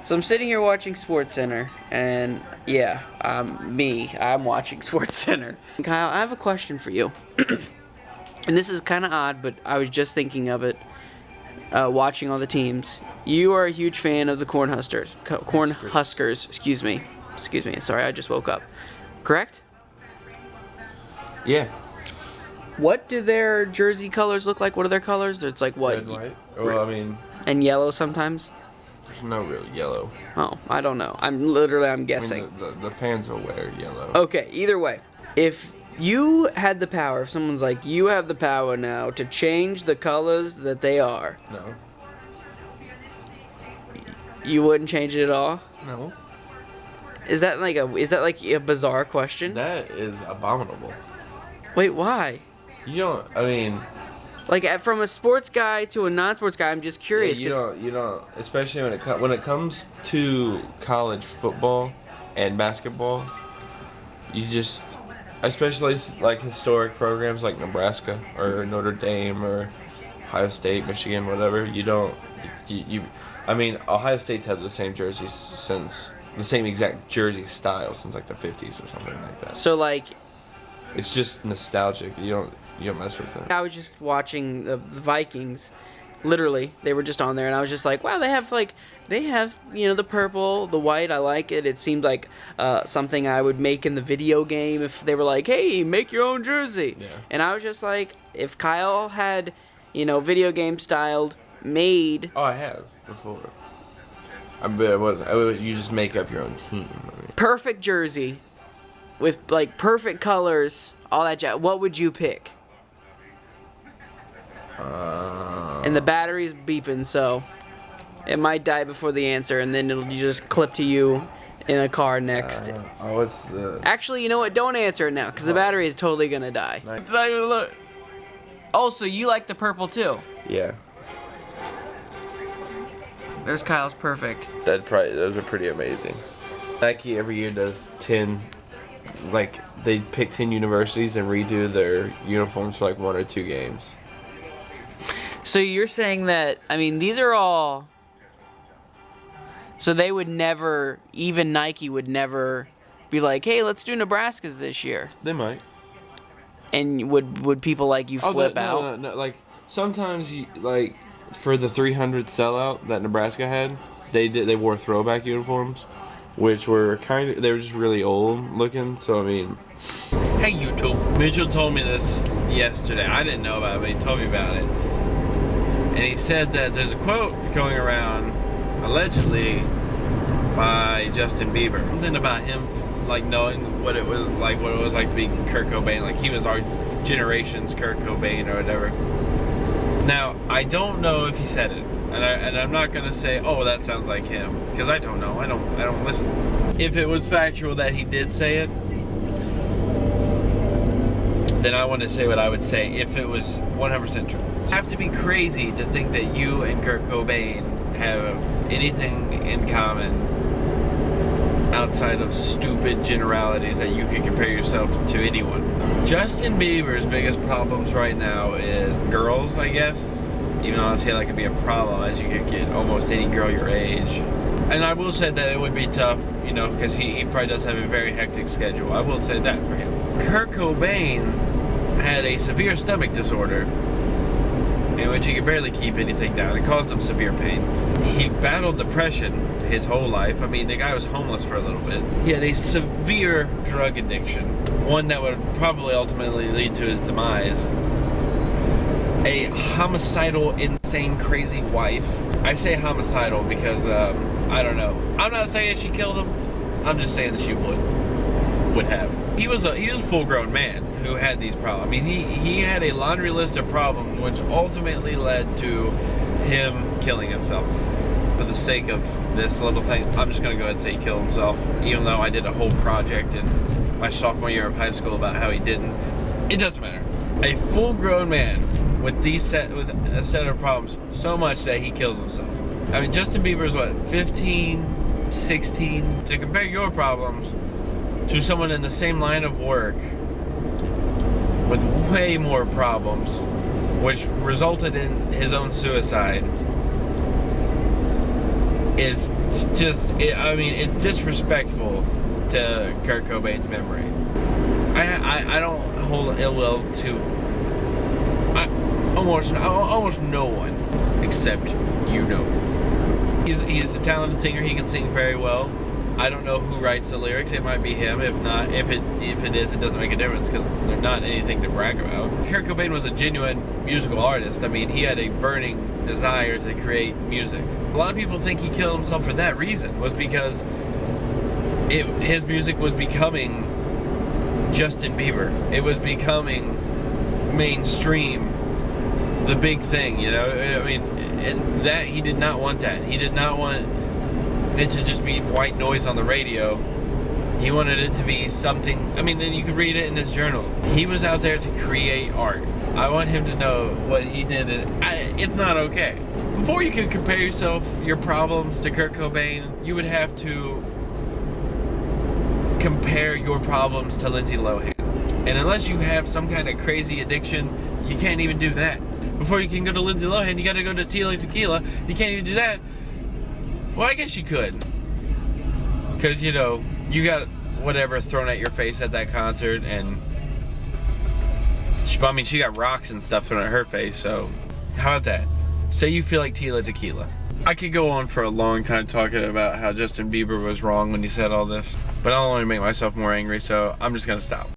So I'm sitting here watching SportsCenter, and yeah, I'm watching SportsCenter. Kyle, I have a question for you. And this is kind of odd, but I was just thinking of it, watching all the teams. You are a huge fan of the Cornhuskers, excuse me. Sorry, I just woke up. Correct? Yeah. What do their jersey colors look like? What are their colors? It's like what? Red and white. Well, I mean, and yellow sometimes? there's no real yellow. Oh, I don't know. I'm guessing. I mean, the fans will wear yellow. Okay, either way. If you had the power, if someone's like, you have the power now to change the colors that they are, No. you wouldn't change it at all? No. Is that like a bizarre question? That is abominable. Wait, why? You don't. I mean. Like from a sports guy to a non-sports guy, I'm just curious. Yeah, you don't. Especially when it comes to college football and basketball, you just, especially like historic programs like Nebraska or Notre Dame or Ohio State, Michigan, whatever. You don't. I mean, Ohio State's had the same jerseys since the same exact jersey style since like the 50s or something like that. So like, it's just nostalgic. You don't mess with it. I was just watching the Vikings. Literally, they were just on there, and I was just like, wow, they have the purple, the white. I like it. It seemed like something I would make in the video game if they were like, hey, make your own jersey. Yeah. And I was just like, if Kyle had, video game styled made. Oh, I have before. You just make up your own team. I mean. Perfect jersey with like perfect colors, all that jazz. What would you pick? And the battery's beeping, so it might die before the answer, and then you just clip to you in a car next. What's the? Actually, you know what? Don't answer it now, because the battery is totally gonna die. It's not even look. Oh, so you like the purple too? Yeah. There's Kyle's perfect. Those are pretty amazing. Nike every year does 10, like they pick 10 universities and redo their uniforms for like 1 or 2 games. So you're saying that, I mean, these are all, so they would never, even Nike would never be like, hey, let's do Nebraska's this year. They might. And would people like you flip out? No, like sometimes like for the 300 sellout that Nebraska had, they wore throwback uniforms, which were they were just really old looking. So I mean, hey YouTube, Mitchell told me this yesterday. I didn't know about it, but he told me about it. And he said that there's a quote going around, allegedly, by Justin Bieber. Something about him, like, knowing what it was like to be Kurt Cobain. Like, he was our generation's Kurt Cobain or whatever. Now, I don't know if he said it. And I'm not going to say, oh, that sounds like him. Because I don't know. I don't listen. If it was factual that he did say it, then I want to say what I would say if it was 100% true. You have to be crazy to think that you and Kurt Cobain have anything in common outside of stupid generalities that you can compare yourself to anyone. Justin Bieber's biggest problems right now is girls, I guess. Even though I say that could be a problem, as you could get almost any girl your age. And I will say that it would be tough, because he probably does have a very hectic schedule. I will say that for him. Kurt Cobain had a severe stomach disorder in which he could barely keep anything down. It caused him severe pain. He battled depression his whole life. I mean, the guy was homeless for a little bit. He had a severe drug addiction, one that would probably ultimately lead to his demise. A homicidal, insane, crazy wife. I say homicidal because, I don't know. I'm not saying she killed him. I'm just saying that she would have. He was a full-grown man who had these problems. I mean, he had a laundry list of problems which ultimately led to him killing himself. For the sake of this little thing, I'm just going to go ahead and say he killed himself, even though I did a whole project in my sophomore year of high school about how he didn't. It doesn't matter. A full-grown man with a set of problems so much that he kills himself. I mean, Justin Bieber's what, 15, 16? To compare your problems to someone in the same line of work with way more problems, which resulted in his own suicide, is just, I mean, it's disrespectful to Kurt Cobain's memory. I don't hold ill will to almost no one except you know. He's a talented singer. He can sing very well. I don't know who writes the lyrics. It might be him. If not, if it is, it doesn't make a difference because they're not anything to brag about. Kurt Cobain was a genuine musical artist. I mean, he had a burning desire to create music. A lot of people think he killed himself for that reason, was because his music was becoming Justin Bieber. It was becoming mainstream, the big thing, you know? I mean, and that, he did not want that. He did not want it to just be white noise on the radio. He wanted it to be something, I mean, and you could read it in his journal. He was out there to create art. I want him to know what he did. It's not okay. Before you could compare your problems to Kurt Cobain, you would have to compare your problems to Lindsay Lohan. And unless you have some kind of crazy addiction, you can't even do that. Before you can go to Lindsay Lohan, you gotta go to Tila Tequila. You can't even do that. Well, I guess you could. Because, you know, you got whatever thrown at your face at that concert, and I mean, she got rocks and stuff thrown at her face, so how about that? Say you feel like Tila Tequila. I could go on for a long time talking about how Justin Bieber was wrong when he said all this, but I'll only make myself more angry, so I'm just gonna stop.